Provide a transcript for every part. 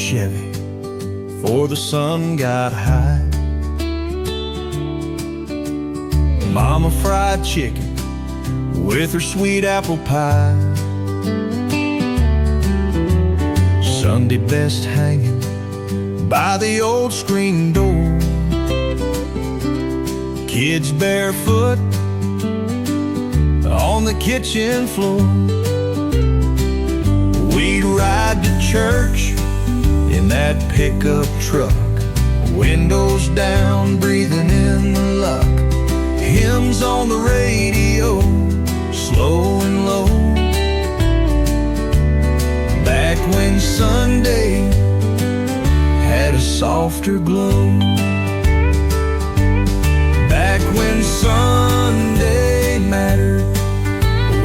Chevy before the sun got high. Mama fried chicken with her sweet apple pie. Sunday best hanging by the old screen door. Kids barefoot on the kitchen floor. We'd ride to church in that pickup truck, windows down, breathing in the luck. Hymns on the radio, slow and low. Back when Sunday had a softer glow. Back when Sunday mattered,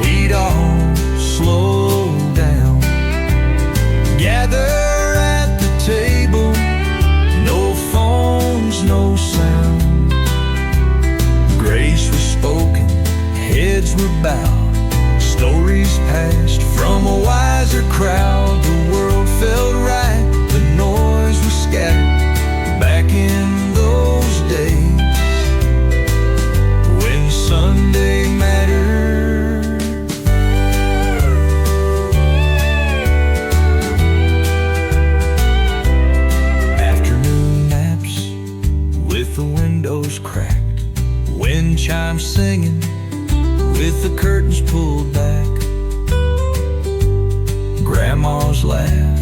we'd all slow down. Gather at the table, no phones, no sound. Grace was spoken, heads were bowed, stories passed from a wiser crowd. The world felt right, the noise was scattered. Back in those days when Sunday mattered. Afternoon naps with the windows cracked, wind chimes singing with the curtains pulled back. Grandma's laugh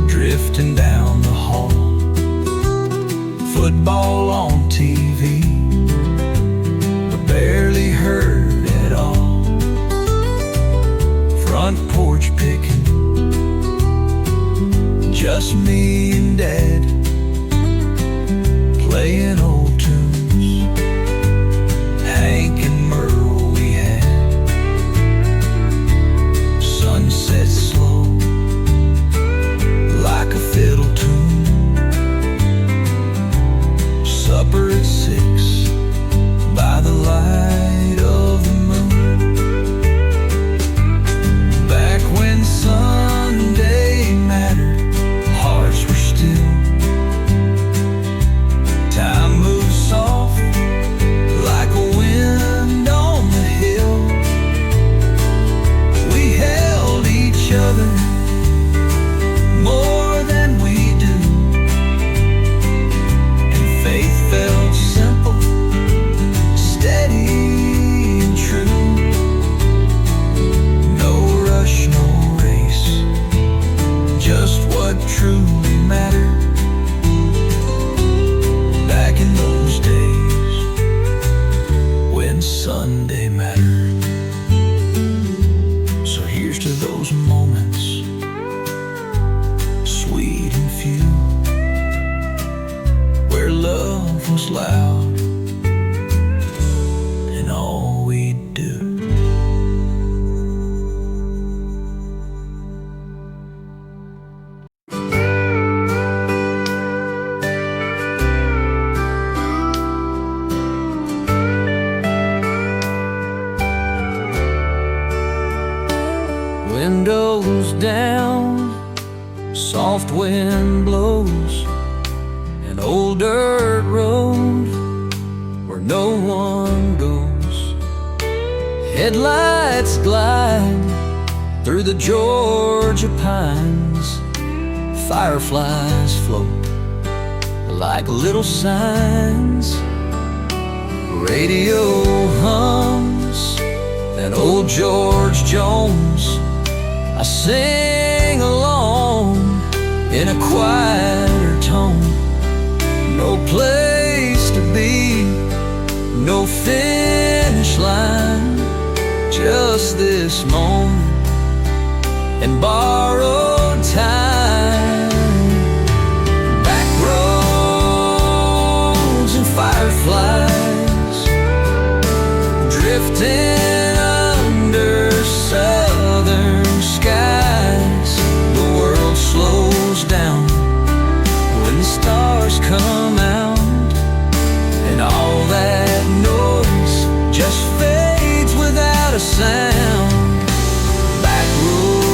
drifting down the hall. Football on TV, but barely heard at all. Front porch picking, just me and Dad, playing old tunes. Hank and Merle we had. Sunset slow, like a fiddle tune. Supper at 6 by the light of the moon. Back when Sunday mattered, hearts were still. Time moved soft like a wind on the hill. We held each other more than we do, and faith felt simple, steady and true. No rush, no race, just what truly mattered. Back in those days when Sunday mattered. So here's to those moments, sweet and few, where love was loud and all we'd do. Windows down, soft wind blows, an old dirt road where no one goes. Headlights glide through the Georgia pines. Fireflies float like little signs. Radio hums that old George Jones. I sing along in a quieter tone. No place to be, no finish line, just this moment and borrowed time. Backroads and fireflies, drifting under southern skies. The world slows down when the stars come out, and all that noise just fades without a sound. Backroads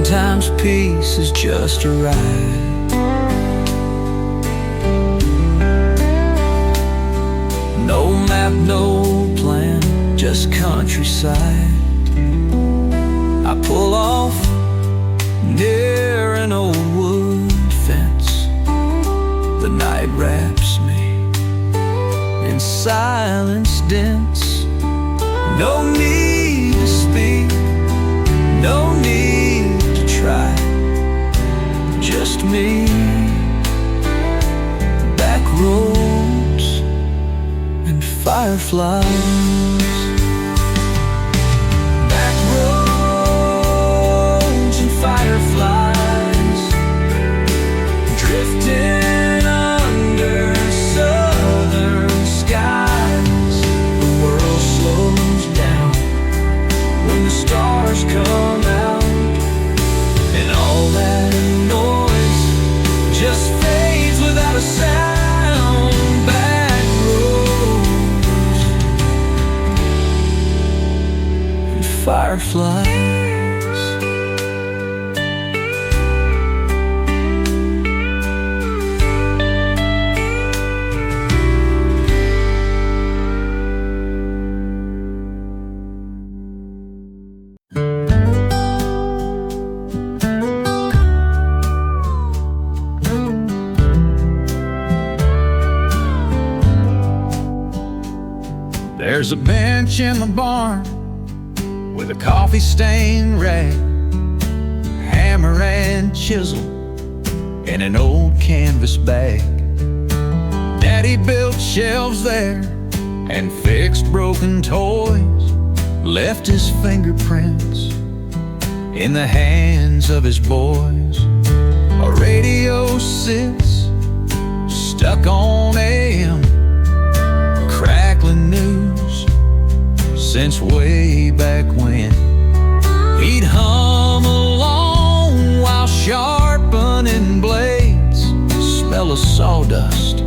Sometimes peace is just a ride. No map, no plan, just countryside. I pull off near an old wood fence. The night wraps me in silence dense. No need to speak, no need to try, just me, backroads and fireflies. Backroads and fireflies, drifting under southern skies. The world slows down when the stars come out, and all that noise just fades without a sound. Backroads and fireflies. There's a bench in the barn with a coffee-stained rag, hammer and chisel, and an old canvas bag. Daddy built shelves there and fixed broken toys, left his fingerprints in the hands of his boys. A radio sits stuck on AM, crackling news since way back when. He'd hum along while sharpening blades. Smell of sawdust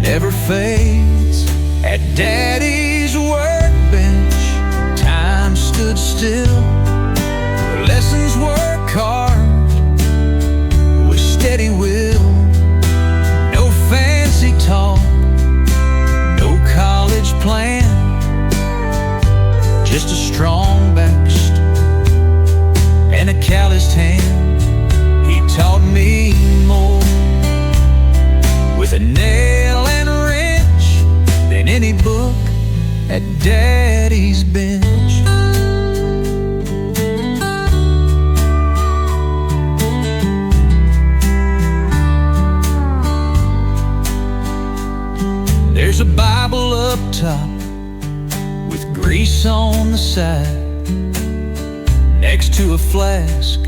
never fades. At Daddy's workbench, time stood still. Lessons were carved with steady will. No fancy talk, no college plan, just a strong backst and a calloused hand. He taught me more with a nail and a wrench than any book at Daddy's bench. There's a Bible up top with grease on the side, next to a flask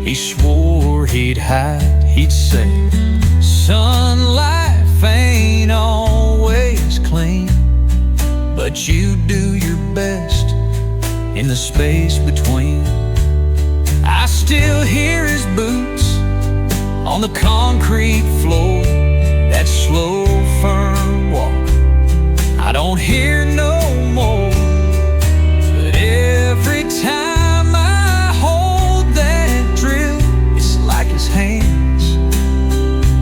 he swore he'd hide. He'd say, "Son, life ain't always clean, but you do your best in the space between." I still hear his boots on the concrete floor, that slow, firm walk I don't hear no more. But every time I hold that drill, it's like his hands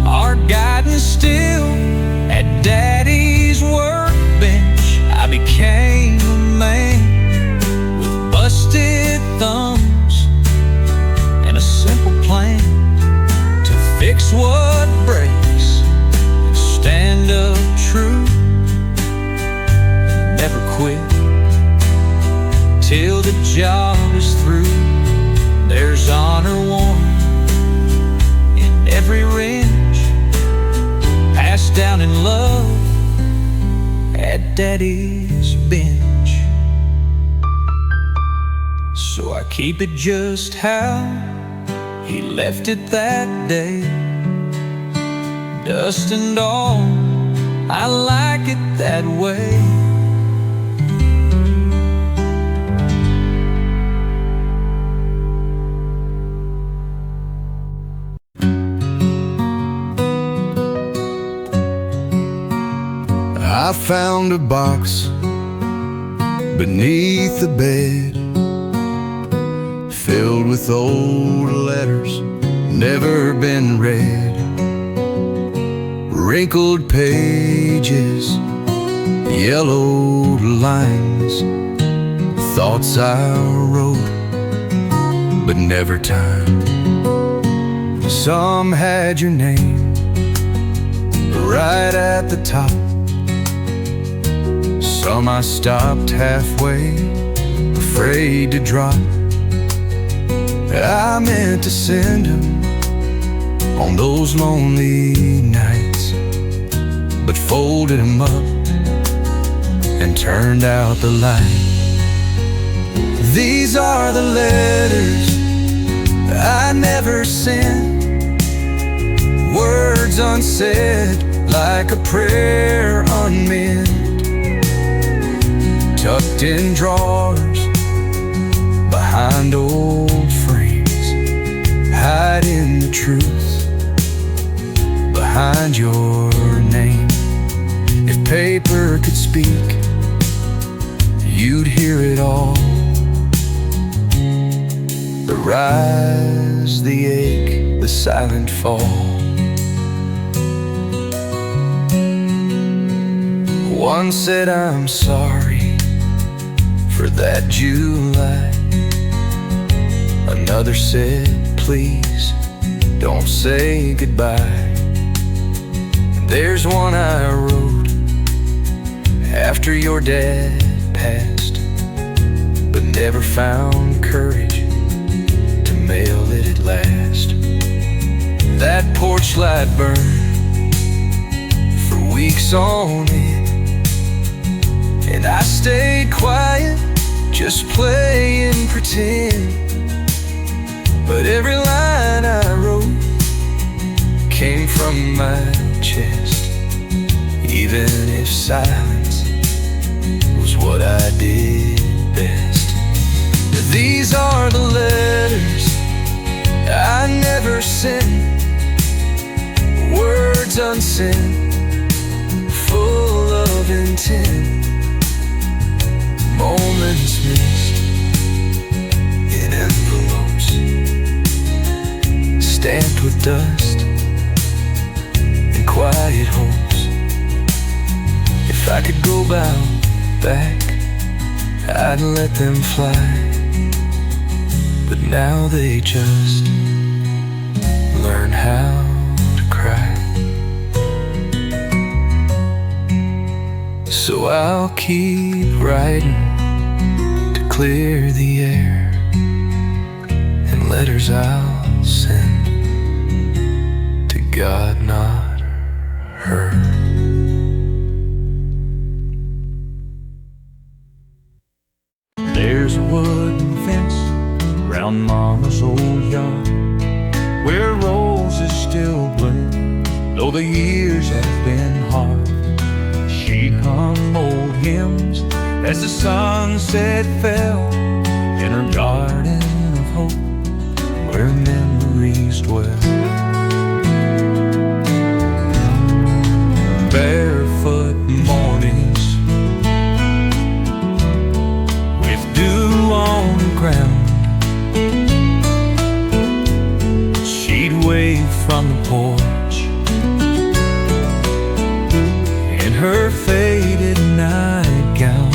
are guiding still. At Daddy's workbench, I became a man with busted thumbs and a simple plan to fix what breaks and stand up true. Never quit till the job is through. There's honor won in every wrench, passed down in love at Daddy's bench. So I keep it just how he left it that day, dust and all, I like it that way. I found a box beneath the bed, filled with old letters never been read, wrinkled pages, yellowed lines, thoughts I wrote but never timed. Some had your name right at the top, some I stopped halfway, afraid to drop. I meant to send them on those lonely nights, but folded them up and turned out the light. These are the letters I never sent, words unsaid like a prayer unmeant, tucked in drawers behind old frames, hiding the truth behind your name. If paper could speak, you'd hear it all. The rise, the ache, the silent fall. One said, I'm sorry for that July. Another said, please don't say goodbye. There's one I wrote after your dad passed, but never found courage to mail it at last. That porch light burned for weeks on end, and I stayed quiet, just playing pretend. But every line I wrote came from my chest, even if silence was what I did best. These are the letters I never sent, words unsent, full of intent, moments missed in envelopes, stamped with dust and quiet hopes. If I could go back, I'd let them fly, but now they just learn how to cry. So I'll keep writing to clear the air, and letters I'll send to God, not her. There's a wooden fence around Mama's old yard, where roses still bloom, though the years have been hard. She hung old hymns as the sunset fell in her garden of hope, where memories dwell. Barefoot mornings with dew on the ground, she'd wave from the porch in her faded nightgown.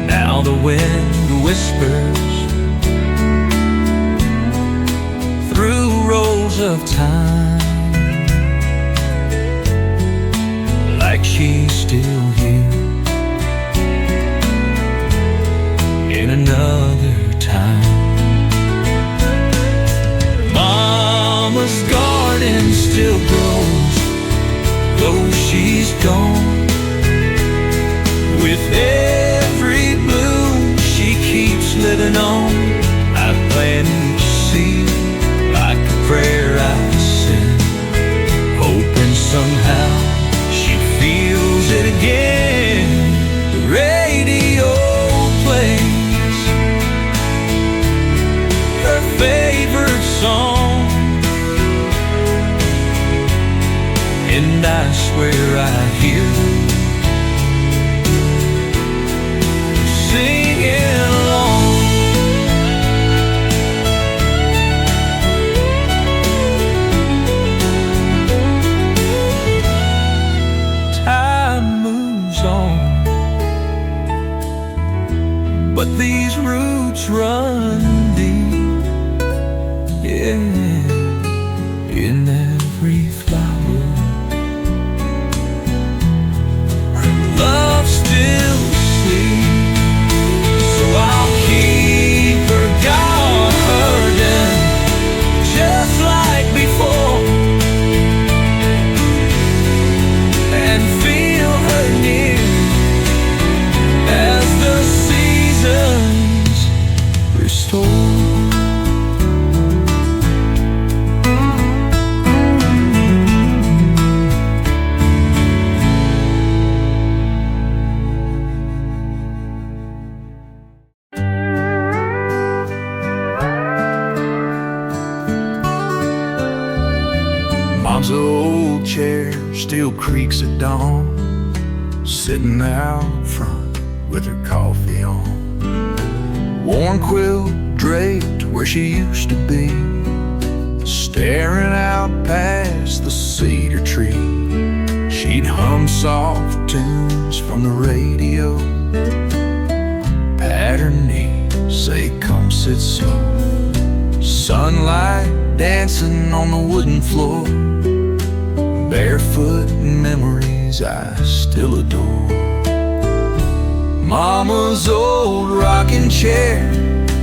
Now the wind whispers through rolls of time, but these roots run deep, yeah, in every flower. Her love still sleeps, so I'll keep her garden just like before, and feel her near as the seasons restore. Mom's old chair still creaks at dawn, sitting out front with her coffee on. Worn quilt draped where she used to be, staring out past the cedar tree. She'd hum soft tunes from the radio, pat her knee, say come sit slow. Sunlight dancing on the wooden floor, barefoot memories I still adore. Mama's old rocking chair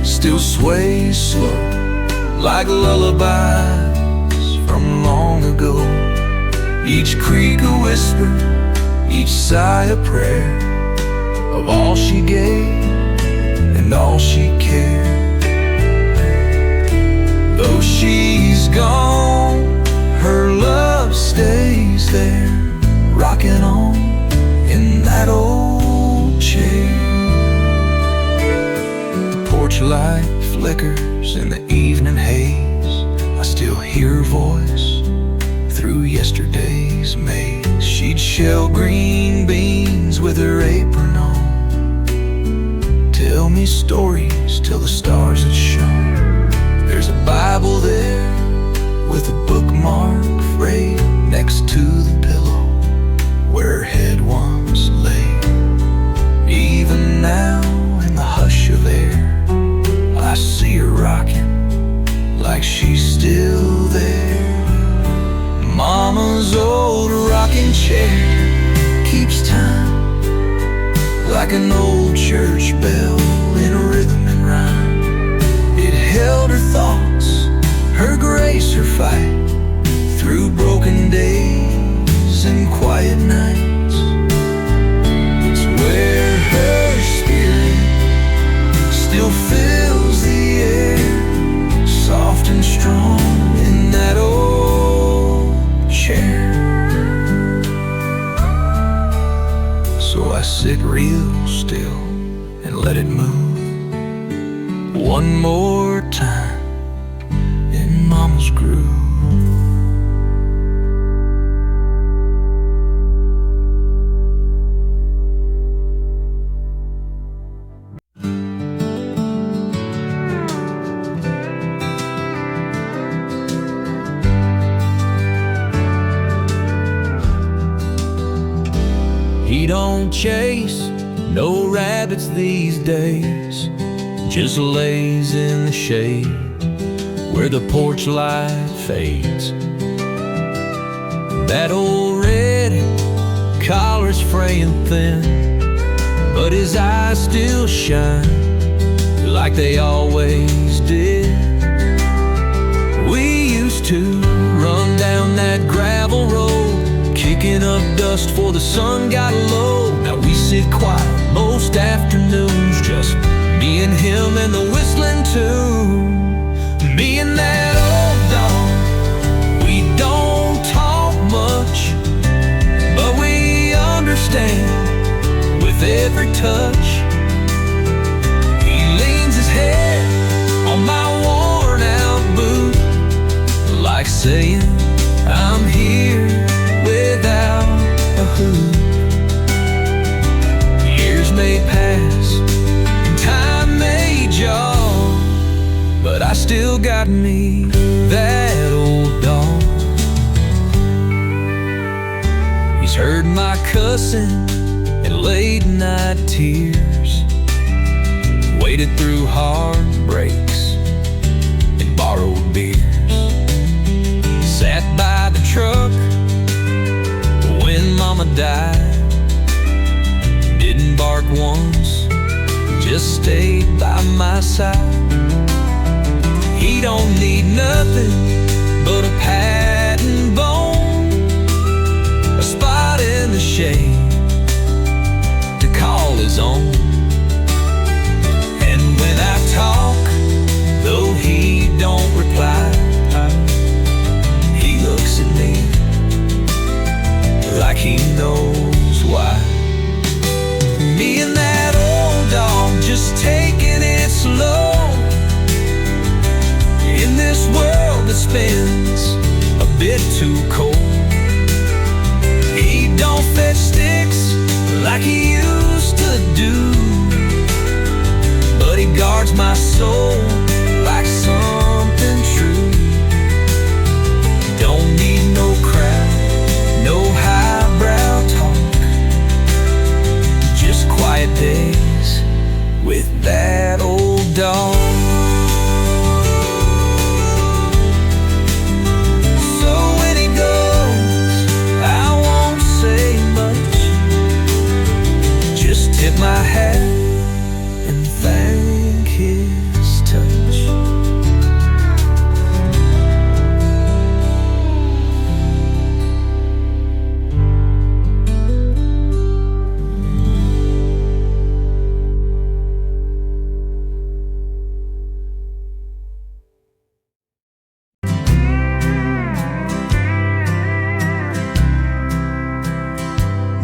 still sways slow, like lullabies from long ago. Each creak a whisper, each sigh a prayer, of all she gave and all she cared. Though she's gone, her love stays there, rocking on in that old chair. The porch light flickers in the evening haze, I still hear her voice through yesterday's maze. She'd shell green beans with her apron on, tell me stories till the stars had shone. There's a Bible there with a bookmark frayed next to the pillow where her head once lay. Even now in the hush of air, I see her rocking like she's still there. Mama's old rocking chair keeps time like an old church bell in rhythm and rhyme. It held her thoughts, her grace, her fight, through broken days and quiet nights. It's where her spirit still fills the air, soft and strong in that old chair. So I sit real still and let it move one more time in Mama's groove. He don't chase no rabbits these days, just lays in the shade where the porch light fades. That old red collar's fraying thin, but his eyes still shine like they always did. We used to run down that gravel road, kicking up dust before the sun got low. Now we sit quiet most afternoons, just me and him and the whistling tune. Me and that old dog, we don't talk much, but we understand with every touch. He leans his head on my worn out boot, like saying I'm here without a hoop. Years may pass, time may jog, but I still got me that old dog. He's heard my cussing and late night tears waded through heartbreaks and borrowed beers. Sat by the truck when Mama died. Didn't bark once, just stayed by my side. He don't need nothing but a pad and bone, a spot in the shade to call his own. And when I talk, though he don't reply, he looks at me like he knows why. Me and that old dog just taking it slow in this world that spins a bit too cold. He don't fetch sticks like he used to do, but he guards my soul like something true. Don't need no crowd, no highbrow talk, just quiet days with that old dog. So when he goes, I won't say much, just tip my hat and thank his touch.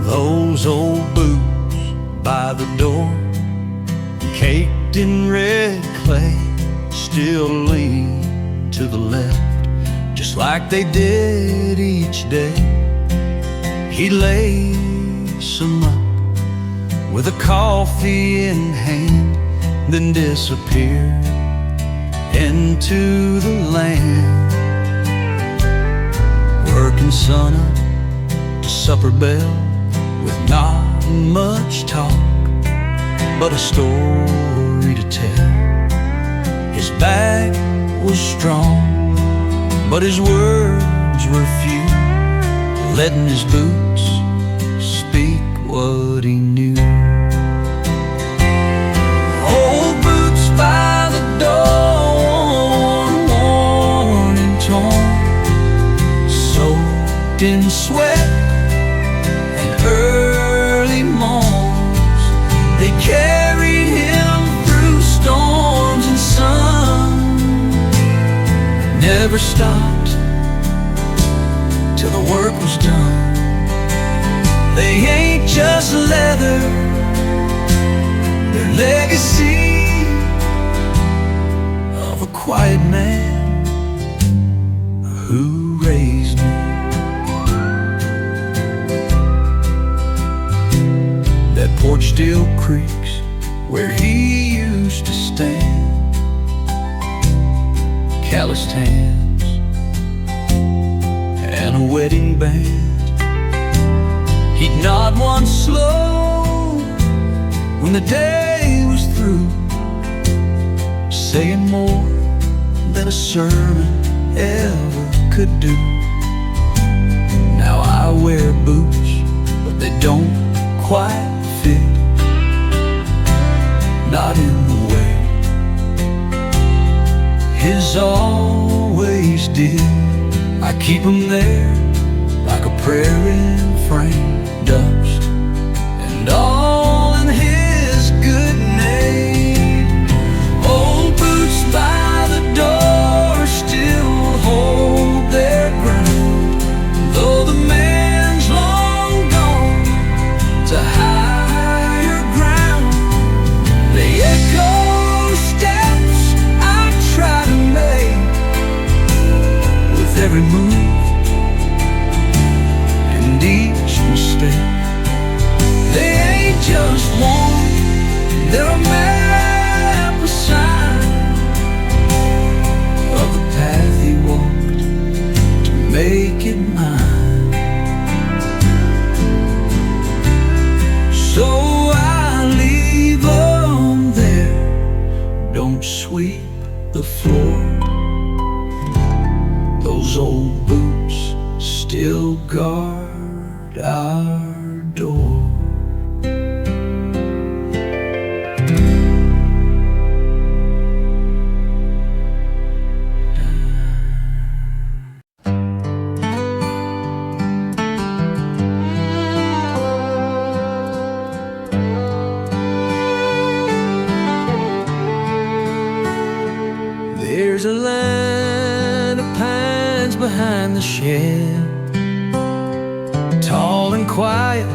Those old boots by the door, caked in red clay, still lean to the left, just like they did each day. He'd lace 'em up with a coffee in hand, then disappear into the land. Working sun up to supper bell, with not much talk, but a story to tell. His back was strong, but his words were few, letting his boots speak what he knew. Old boots by the door, worn and torn, soaked in sweat and early morns. They carried him through storms and sun, never stopped till the work was done. They ain't just leather, they're legacy of a quiet man who raised me. That porch still creaks where he used to stand, calloused hands and a wedding band. He'd nod once slow when the day was through, saying more than a sermon ever could do. Now I wear boots, but they don't quite fit, not in the way his always did. I keep them there like a prayer in framed dust, and all in his good name. Old boots by the door still hold their ground, though the man's long gone to higher ground. They echo steps I try to make with every move and each mistake. sweep the floor. Those old boots still guard our door. There's a line of pines behind the shed, tall and quiet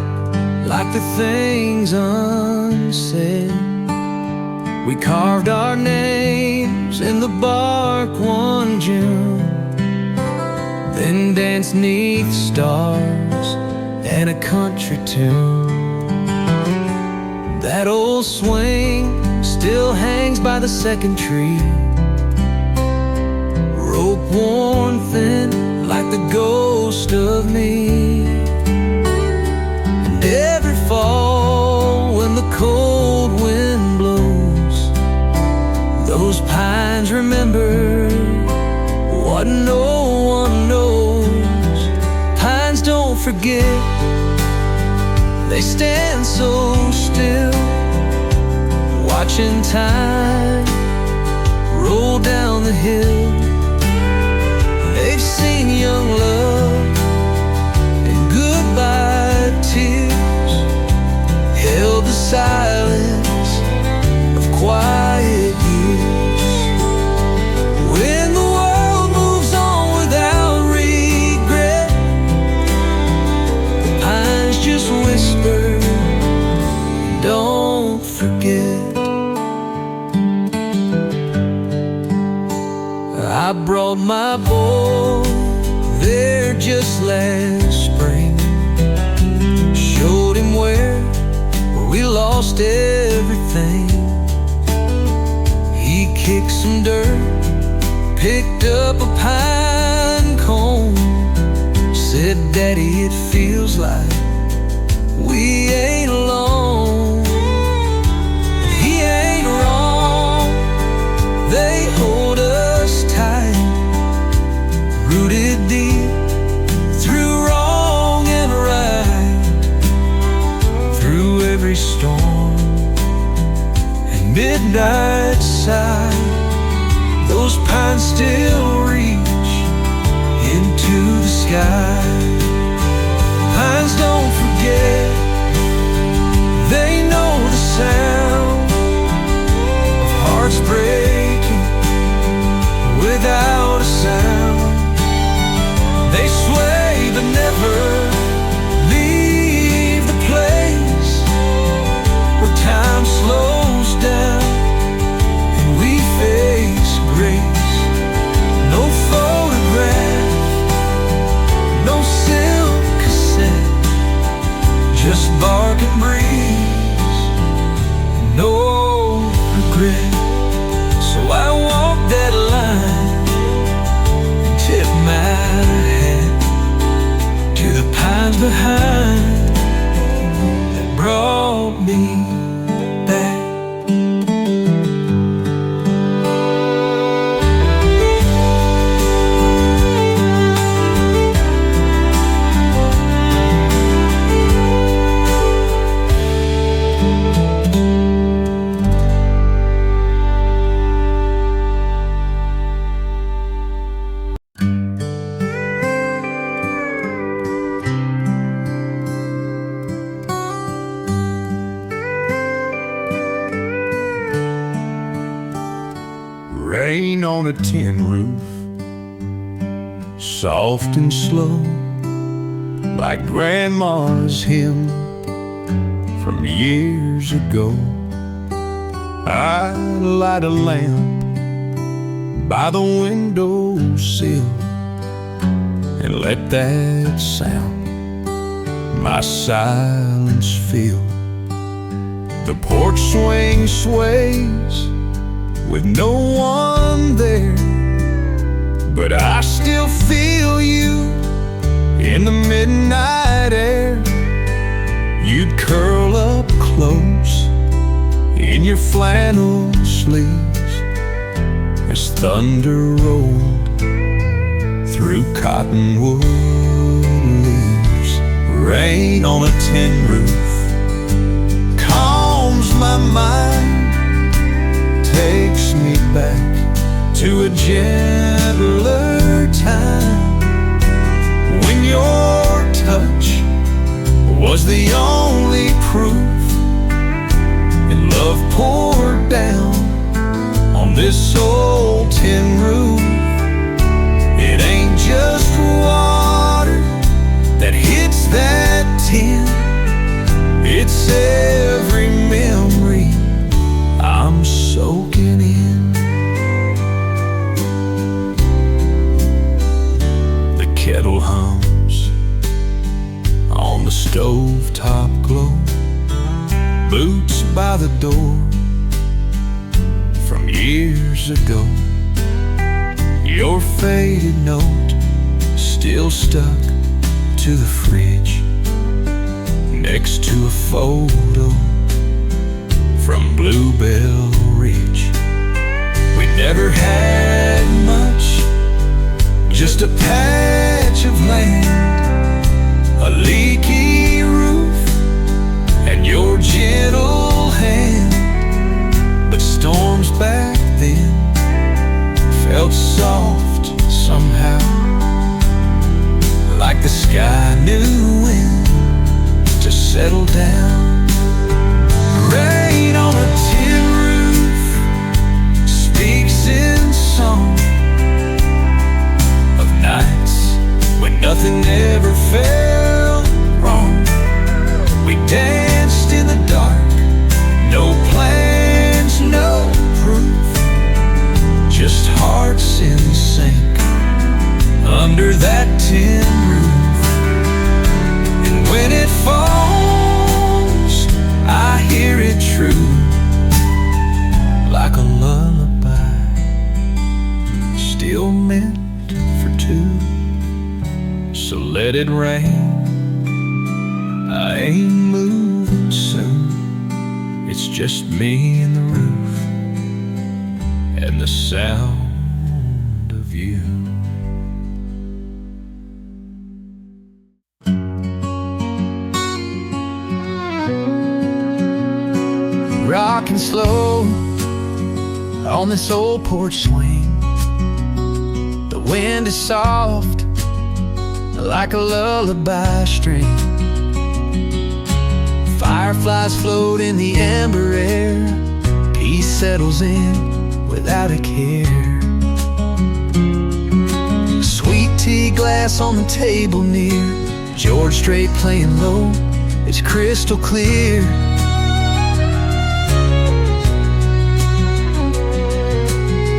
like the things unsaid. We carved our names in the bark one June, then danced 'neath stars and a country tune. That old swing still hangs by the second tree, rope worn thin like the ghost of me. And every fall when the cold wind blows, those pines remember what no one knows. Pines don't forget, they stand so still, watching time roll down the hill. They've seen young love and goodbye tears, held the silence of quiet years. When the world moves on without regret, the pines just whisper, don't forget. I brought my boy there just last spring, showed him where we lost everything. He kicked some dirt, picked up a pine cone, said, Daddy, it feels like we ain't alone. He ain't wrong, they hold us tight, rooted deep through wrong and right, through every storm and midnight sigh. Those pines still reach into the sky. Pines don't forget, they know the sound of hearts breaking without a sound. They sway but never leave the place where time slows down and we face grace. No photograph, no silk cassette, just bark and breeze and no regret. So I walk that line, tip my hat to the pines behind that brought me back. Rain on a tin roof, soft and slow, like Grandma's hymn from years ago. I light a lamp by the windowsill and let that sound my silence fill. The porch swing sways with no one there, but I still feel you in the midnight air. You'd curl up close in your flannel sleeves as thunder rolled through cottonwood leaves. Rain on a tin roof calms my mind, takes me back to a gentler time, when your touch was the only proof, and love poured down on this old tin roof. It ain't just water that hits that tin, it's every memory I'm soaking in. The kettle hums on the stovetop glow, boots by the door from years ago. Your faded note still stuck to the fridge, next to a photo from Bluebell Ridge. We never had much, just a patch of land, a leaky roof, and your gentle hand. But storms back then felt soft somehow, like the sky knew when to settle down. Rain on a tin roof speaks in song of nights when nothing ever felt wrong. We danced in the dark, no plans, no proof, just hearts in sync under that tin roof. And when it falls, I hear it true, like a lullaby, still meant for two. So let it rain, I ain't moving soon. It's just me and the roof and the sound of you. Rockin' slow on this old porch swing. The wind is soft like a lullaby string. Fireflies float in the amber air. Peace settles in without a care. Sweet tea glass on the table near. George Strait playing low, it's crystal clear.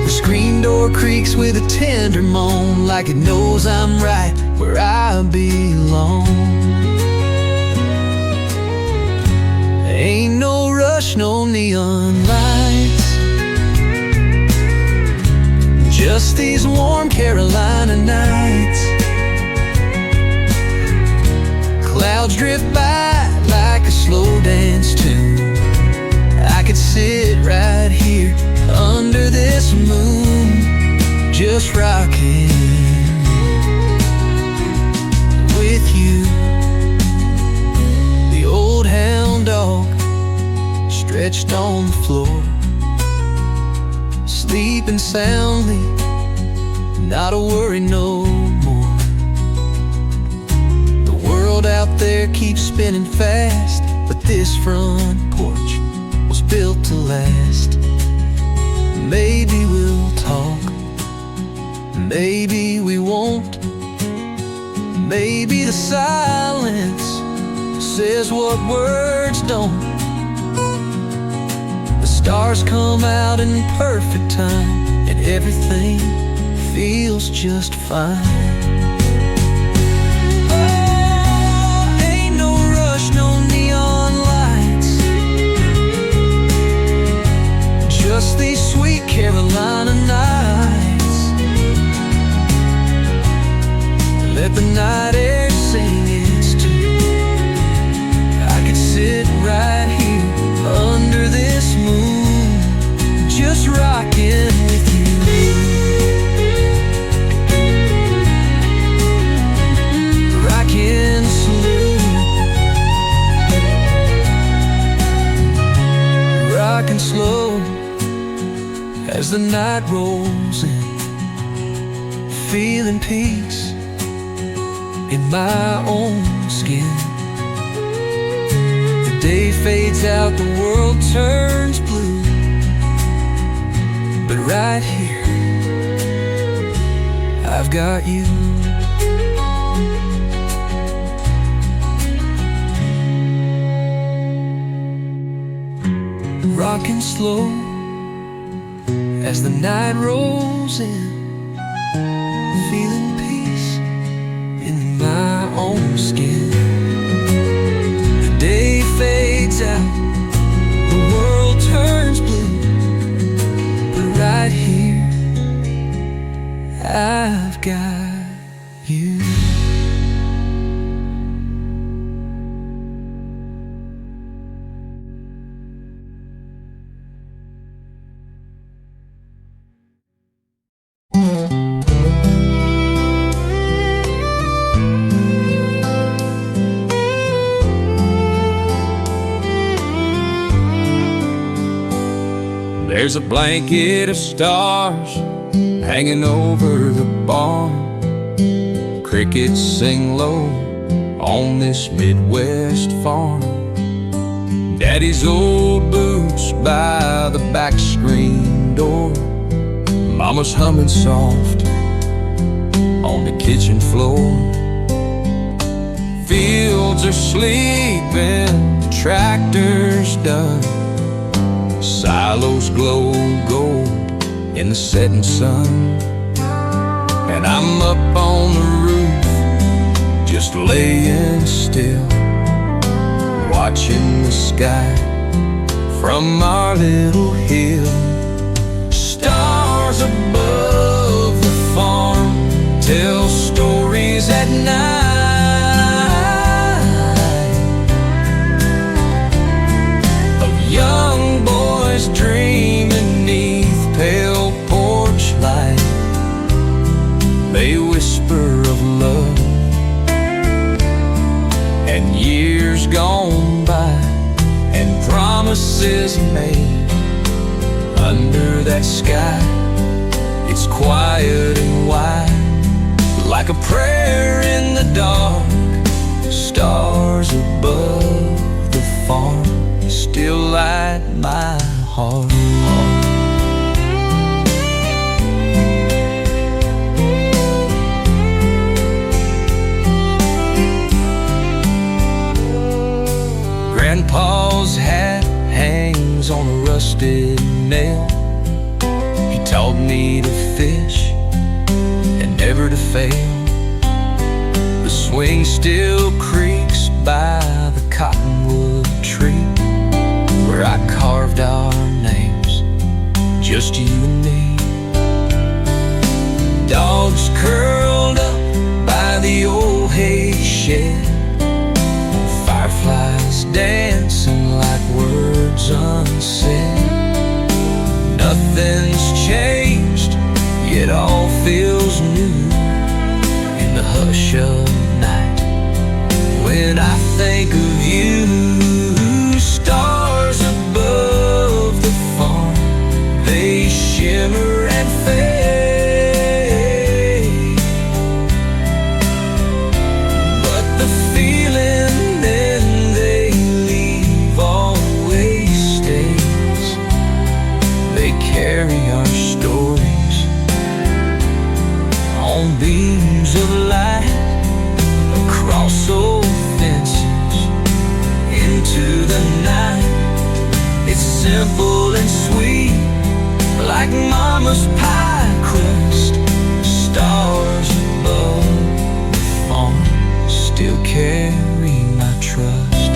Screen door creaks with a tender moan, like it knows I'm right where I belong. Ain't no rush, no neon lights, just these warm Carolina nights. Clouds drift by like a slow dance tune. I could sit right here under this moon, just rocking with you. The old hound dog stretched on the floor, sleeping soundly, not a worry no more. The world out there keeps spinning fast, but this front porch was built to last. Maybe we'll talk, maybe we won't. Maybe the silence says what words don't. The stars come out in perfect time, and everything feels just fine. Oh, ain't no rush, no neon lights, just these sweet Carolina nights. Let the night air sing its tune. I could sit right here under this moon, just rocking with you. rocking slow as the night rolls in, feeling peace in my own skin. The day fades out, the world turns blue, but right here I've got you. Rocking slow as the night rolls in, feeling peace in my own skin. The day fades out, the world turns blue, but right here I've got you. There's a blanket of stars hanging over the barn. Crickets sing low on this Midwest farm. Daddy's old boots by the back screen door. Mama's humming soft on the kitchen floor. Fields are sleeping, the tractor's done. Silos glow gold in the setting sun. And I'm up on the roof, just laying still, watching the sky from our little hill. Stars above the farm tell stories at night of young boys dreaming neath pale porch light. They whisper of love and years gone by, and promises made under that sky. It's quiet and wide, like a prayer in the dark. Stars above the farm still light my heart. Grandpa's hat hangs on a rusted nail. He taught me to fish and never to fail. The swing still creaks by the cottonwood tree where I carved our names, just you and me. Dogs curled up by the old hay shed, fireflies dancing like words unsaid. Nothing's changed, yet all feels new in the hush of night. When I think of you, stars above the farm, they shimmer and fade, but the feeling then they leave always stays. They carry our stories on beams of light across old fences into the night. It's simple and sweet, like mama's pie crust. Stars above the farm still carry my trust.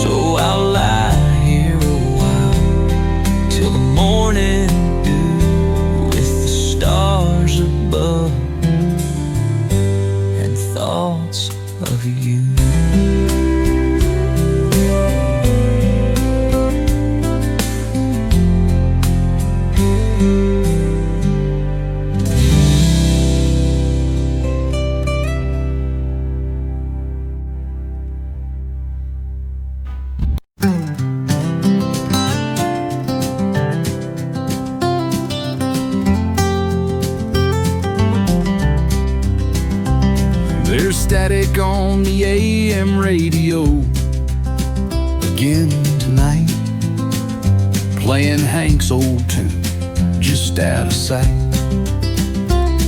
So I'll lie here a while till the morning dew with the stars above and thoughts of you. back on the AM radio again tonight, playing Hank's old tune, just out of sight.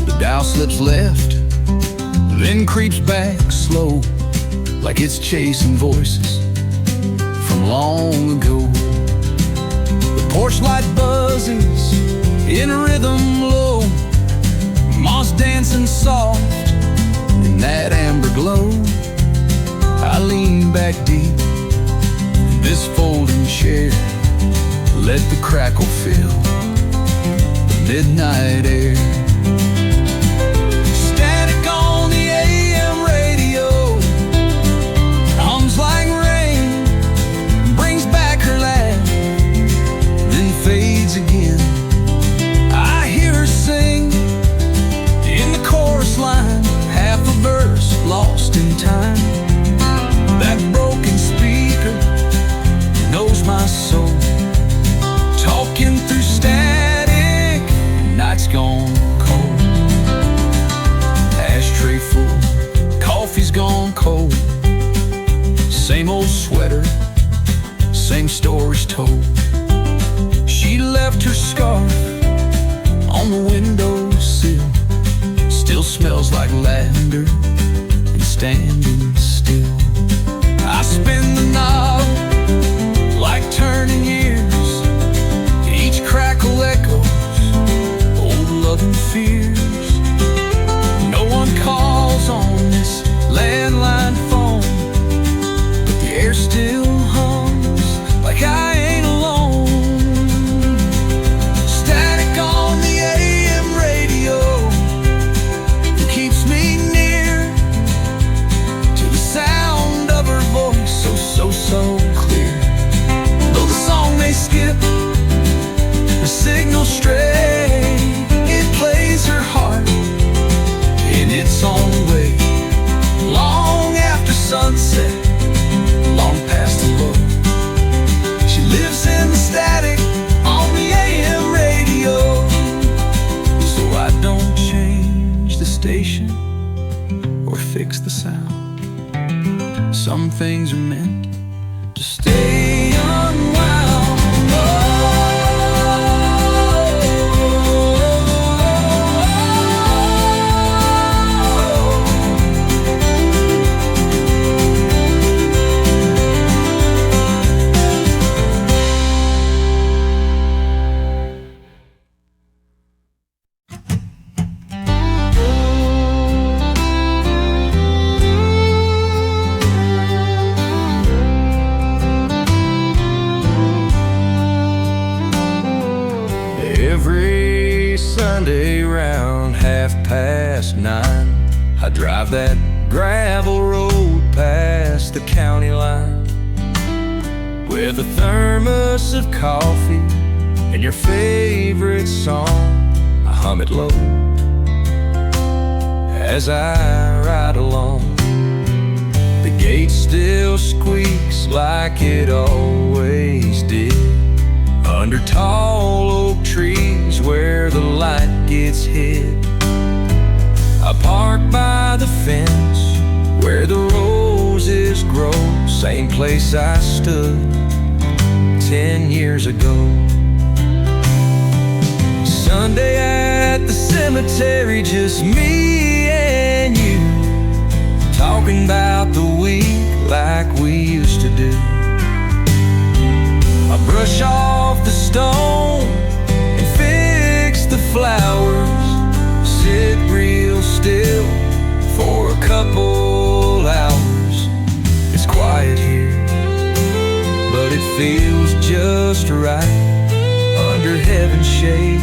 The dial slips left, then creeps back slow, like it's chasing voices from long ago. The porch light buzzes in a rhythm low, moss dancing soft in that amber glow. I lean back deep in this folding chair, let the crackle fill the midnight air. Static on the AM radio hums like rain, brings back her laugh, then fades again. I hear her sing in the chorus line, half a verse lost in time. That broken speaker knows my soul, talking through static, night's gone cold. Ashtray full, coffee's gone cold. Same old sweater, same stories told. She left her scarf on the windowsill, still smells like lavender and standing still. I spin the knob like turning years, each crackle echoes old love and fears. No one calls on this landline phone, but the air still hums like I ain't alone. Static on the AM radio keeps me near to the sound of her voice, so clear. Though the song may skip, the signal stray, it plays her heart in its own way. Long after sunset, long past the low, she lives in the static on the AM radio. So I don't change the station or fix the sound. Some things are meant to stay unwound. Every Sunday round 9:30, I drive that gravel road past the county line, with a thermos of coffee and your favorite song. I hum it low as I ride along. The gate still squeaks like it always did, under tall oak trees where the light gets hid. I park by the fence where the roses grow, same place I stood 10 years ago. Sunday at the cemetery, just me and you, talking about the week like we used to do. I brush off the stone and fix the flowers, sit real still for a couple hours. It's quiet here, but it feels just right, under heaven's shade,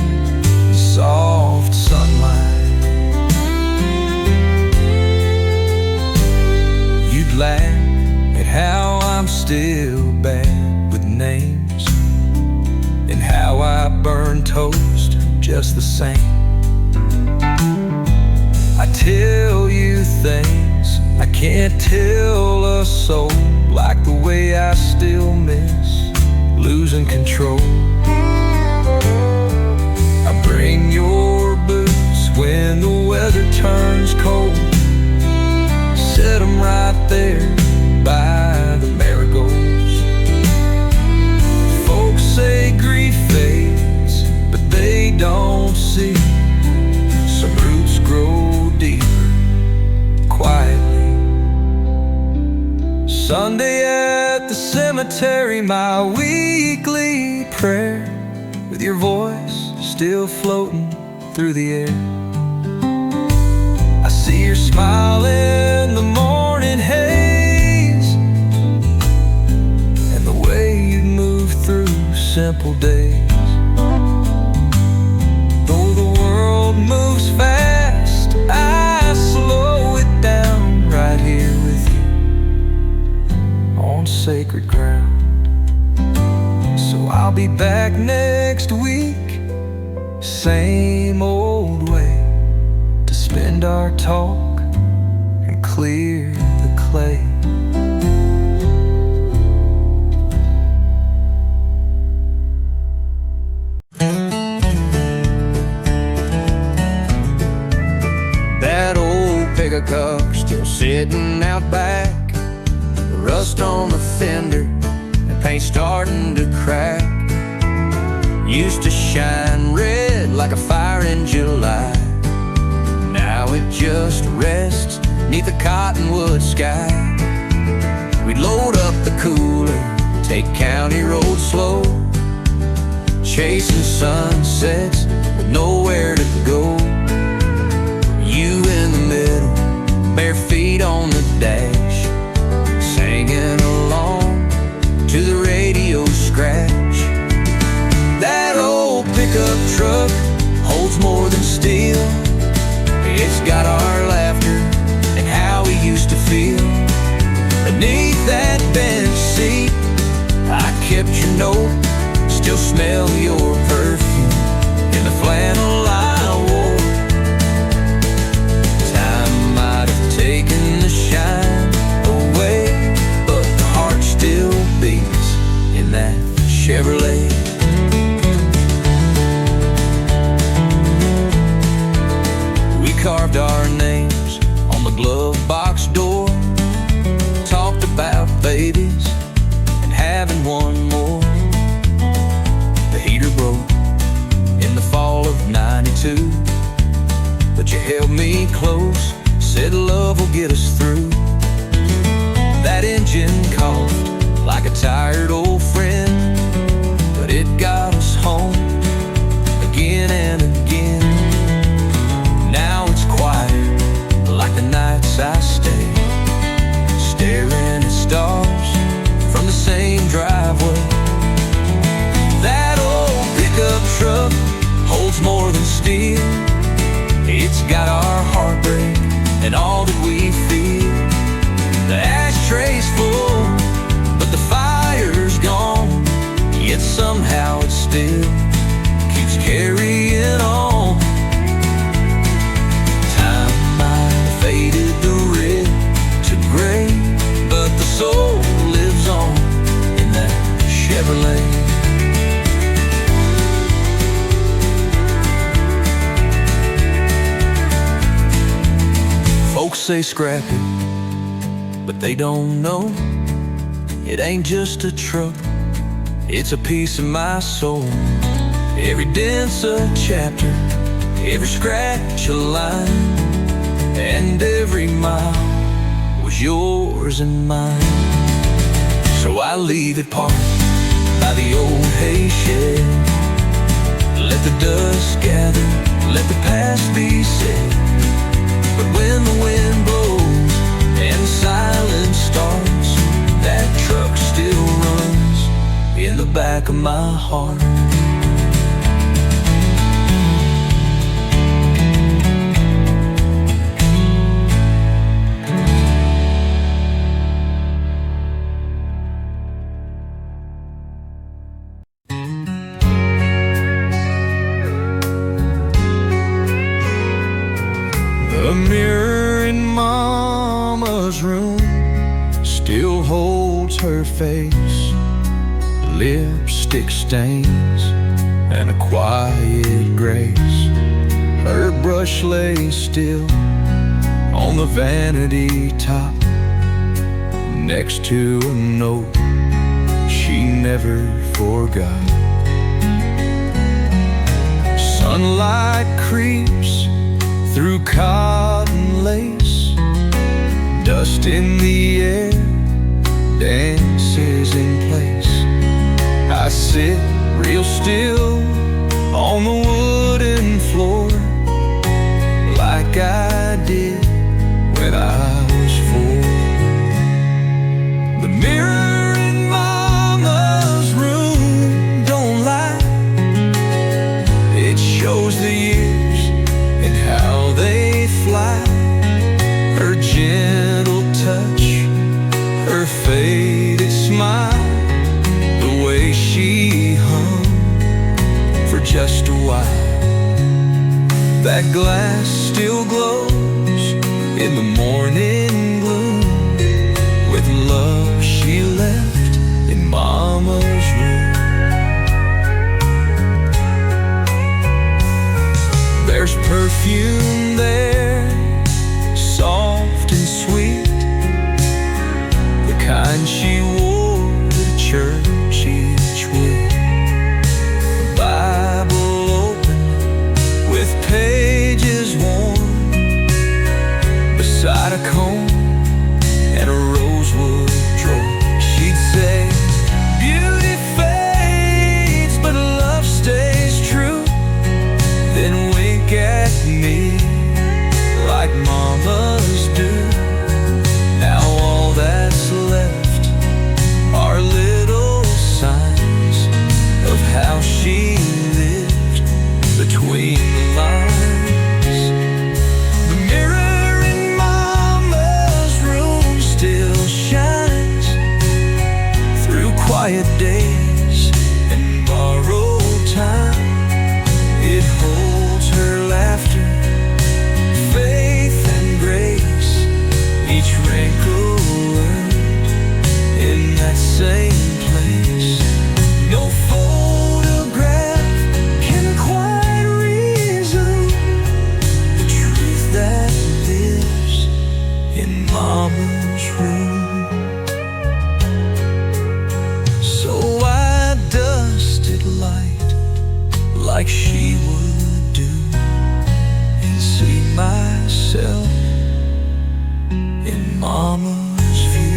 soft sunlight. You'd laugh at how I'm still bad with names, and how I burn toast just the same. I tell you things I can't tell a soul, like the way I still miss losing control. I bring your boots when the weather turns cold, set 'em right there by the marigolds. Folks say grief fades, but they don't see some roots grow deeper, quietly. Sunday at the cemetery, my weekly prayer, with your voice still floating through the air. I see your smile in the morning haze, and the way you move through simple days. Though the world moves fast, I slow it down right here with you on sacred ground. So I'll be back next week, same old way, to spend our talk and clear the clay. That old pickup car still sitting out back, rust on the fender and paint starting to crack. Used to shine red like a fire in July. Now it just rests neath a cottonwood sky. We'd load up the cooler, take county roads slow, chasing sunsets with nowhere to go. You in the middle, bare feet on the dash, singing along to the radio scratch. That old pickup truck holds more than steel. It's got our laughter and how we used to feel. Beneath that bench seat, I kept your note, still smell your perfume in the flannel I wore. Time might have taken the shine away, but the heart still beats in that Chevrolet. We carved our names on the glove box door, talked about babies and having one more. The heater broke in the fall of '92, but you held me close, said love will get us through. That engine coughed like a tired old friend, but it got us home again and again. Now it's quiet like the nights I stay, staring at stars from the same driveway. That old pickup truck holds more than steel. It's got our heartbreak and all that we feel. The ashtray's full, but the fire's gone, yet somehow it still keeps carrying on. Time might have faded the red to gray, but the soul lives on in that Chevrolet. Folks say scrap it, but they don't know it ain't just a truck, it's a piece of my soul. Every dent's a chapter, every scratch a line, and every mile was yours and mine. So I leave it parked by the old hay shed. Let the dust gather, let the past be said. But when the wind blows and silence starts, that truck still runs in the back of my heart. The mirror in Mama's room still holds her face, lipstick stains and a quiet grace. Her brush lays still on the vanity top, next to a note she never forgot. Sunlight creeps through cotton lace, dust in the air dances in place. I sit real still on the wooden floor, like I did when I was 4. The mirror in Mama's room don't lie. It shows the years and how they fly. Her gentle touch, her faded smile, the way she hung for just a while. That glass still glows in the morning gloom, with love she left in Mama's room. There's perfume there, soft and sweet, the kind she wore to church each week. A Bible open with pages worn, beside a comb and a rosewood drawer. She'd say, beauty fades, but love stays true. Then wink at me like mamas do. Now all that's left are little signs of how she lived between the lines. The mirror in Mama's room still shines through quiet days and borrowed time. It holds her laughter, faith and grace, each wrinkle earned in that same place. No photograph can quite resume the truth that lives in Mama's room. So I dusted light like she would do, and see myself in Mama's view.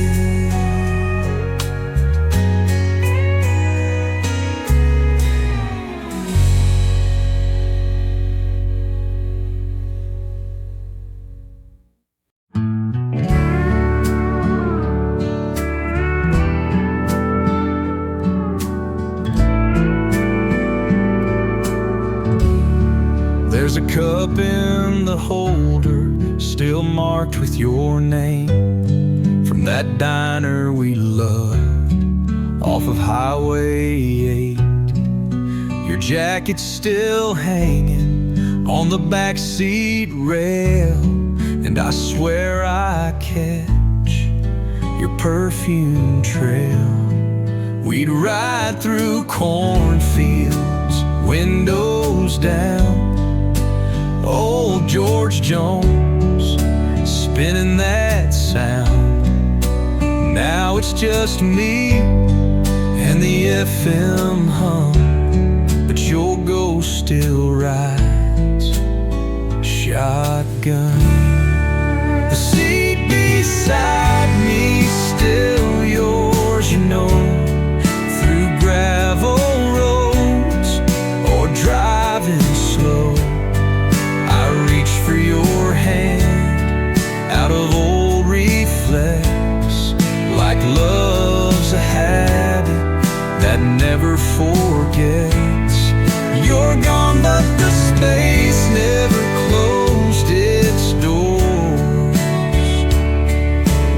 There's a cup in the holder, still marked with your name, from that diner we loved off of Highway 8. Your jacket's still hanging on the backseat rail, and I swear I catch your perfume trail. We'd ride through cornfields, windows down, old George Jones spinning that sound. Now it's just me and the FM hum, but your ghost still rides shotgun. The seat beside me still yours, you know, through gravel roads or driving slow. For your hand out of old reflex, like love's a habit that never forgets. You're gone, but the space never closed its doors.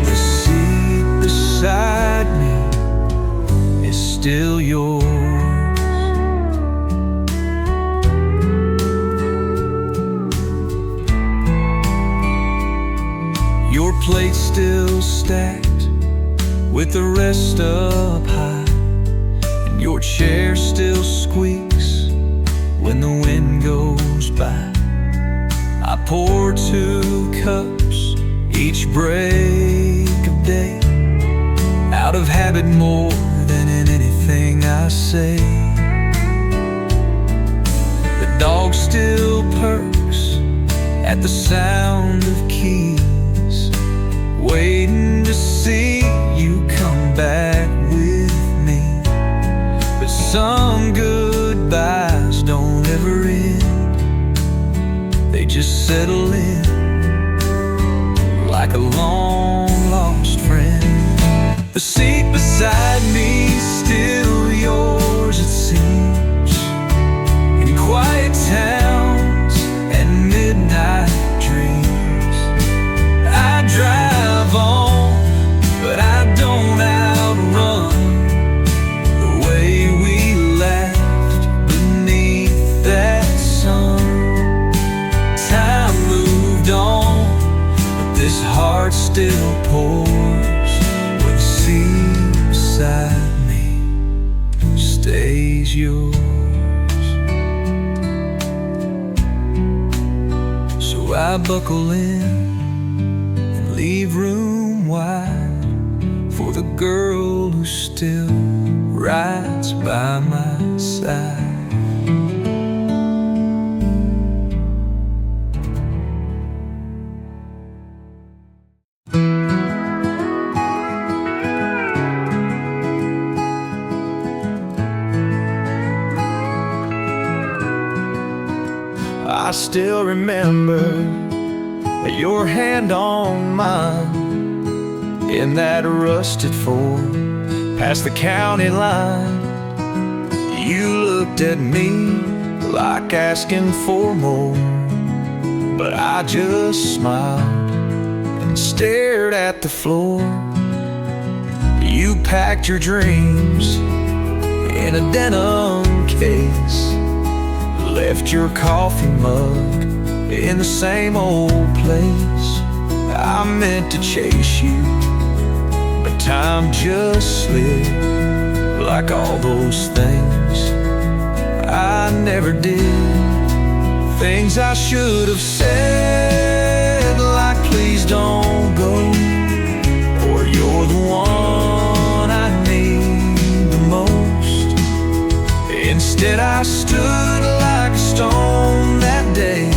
The seat beside me is still yours. Your plate's still stacked with the rest up high, and your chair still squeaks when the wind goes by. I pour 2 cups each break of day, out of habit more than in anything I say. The dog still perks at the sound of keys, waiting to see you come back with me. But some goodbyes don't ever end, they just settle in like a long-lost friend. The seat beside me, still yours it seems, in quiet towns and midnight dreams. I drive on, but I don't outrun the way we laughed beneath that sun. Time moved on, but this heart still pours when the seat beside me stays yours. So I buckle in and leave room wide for the girl who still rides by my side. I still remember your hand on mine in that rusted Ford past the county line. You looked at me like asking for more, but I just smiled and stared at the floor. You packed your dreams in a denim case, left your coffee mug in the same old place. I meant to chase you, but time just slipped like all those things I never did. Things I should have said, like please don't go, or you're the one I need the most. Instead I stood like a stone that day,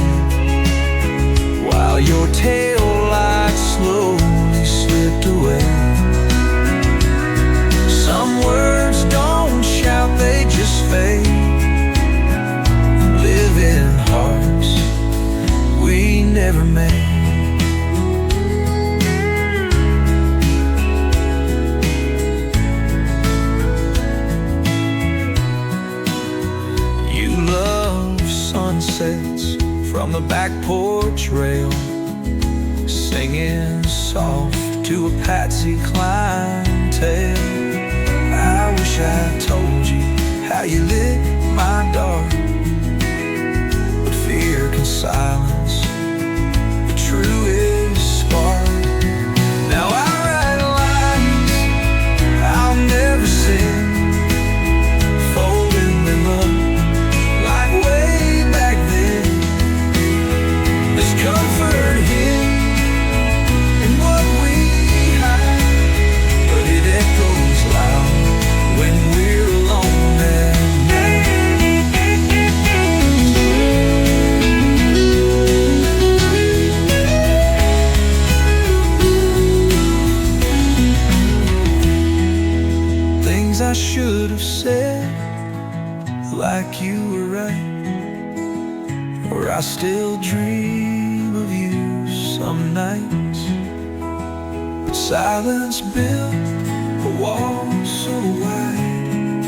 while your tail light slowly slipped away. Some words don't shout, they just fade, live in hearts we never made. You love sunsets from the back porch rail, singing soft to a Patsy Cline tale. I wish I told you how you lit my dark, but fear can silence the truest spark. Now I write lines I'll never sing, folding them up like way back then. There's comfort here in what we hide, but it echoes loud when we're alone at night. Things I should have said, like you were right, or I still dream of you some nights. Silence built a wall so wide,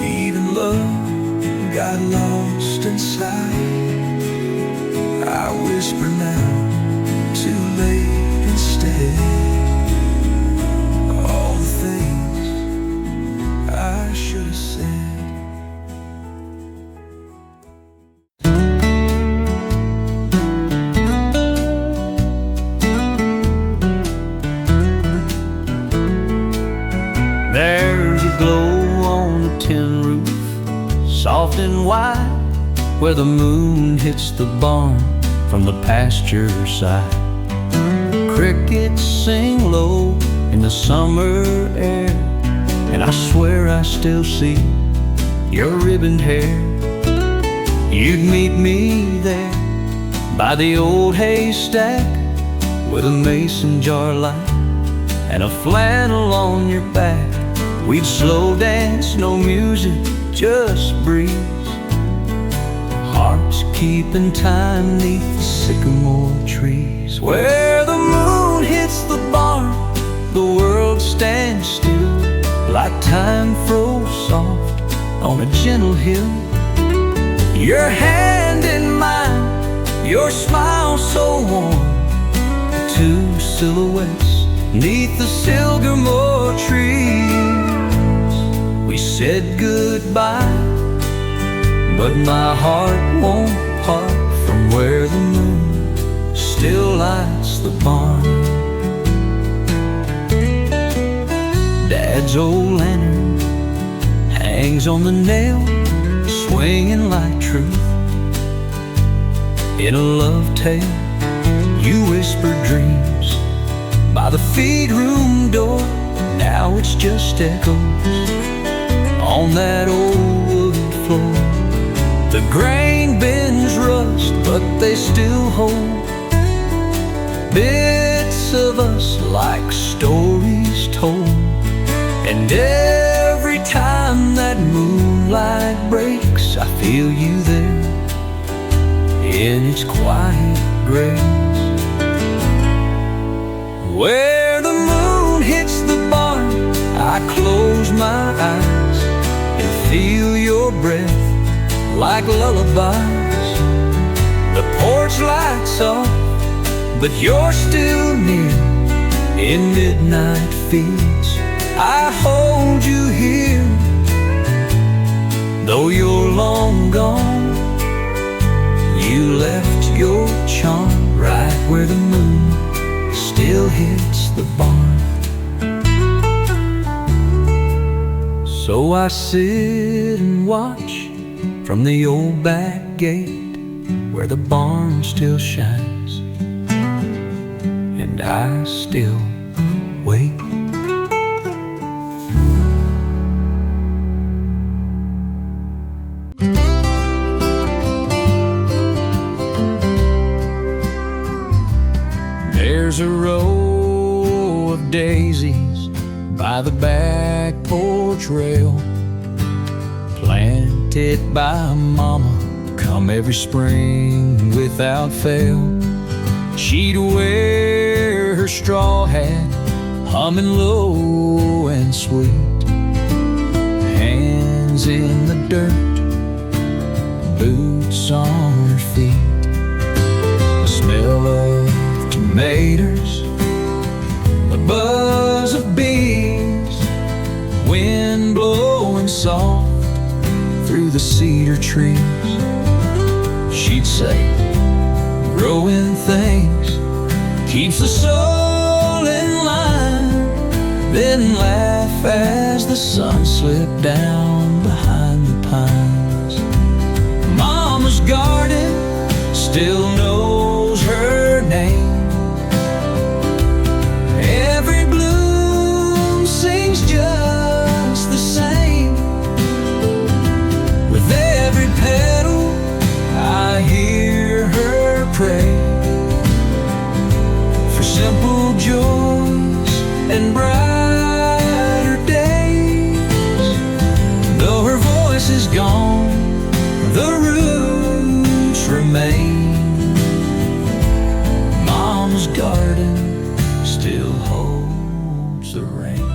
even love got lost inside. I whisper now, too late instead, all the things I should have said. There's a glow on the tin roof, soft and white, where the moon hits the barn from the pasture side. crickets sing low in the summer air, and I swear I still see your ribboned hair. You'd meet me there by the old haystack with a mason jar light and a flannel on your back. We'd slow dance, no music, just breeze, hearts keeping time neath the sycamore trees. Where the moon hits the barn, the world stands still, like time froze soft on a gentle hill. Your hand in mine, your smile so warm, two silhouettes neath the sycamore trees. We said goodbye, but my heart won't part from where the moon still lights the barn. Dad's old lantern hangs on the nail, swinging like truth. In a love tale, you whispered dreams by the feed room door. Now it's just echoes on that old wooden floor. The grain bins rust, but they still hold bits of us like stories told. And every time that moonlight breaks, I feel you there in its quiet grace. Where the moon hits the barn, I close my eyes and feel your breath like lullabies. The porch lights off, but you're still near. In midnight fields, I hold you here. Though you're long gone, you left your charm right where the moon still hits the barn. So I sit and watch from the old back gate where the barn still shines, and I still wait. There's a row of daisies by the back porch rail, planted by Mama, come every spring without fail. She'd wear her straw hat, humming low and sweet, hands in the dirt, boots on her feet. The smell of tomatoes, the buzz of bees, wind blowing soft through the cedar trees. She'd say, growing things keeps the soul in line, then laugh as the sun slipped down behind the pines. Mama's garden still knows her name. Every bloom sings just the same. With every petal I hear her pray for simple joys and brighter days. Though her voice is gone, the roots remain. Mom's garden still holds the rain.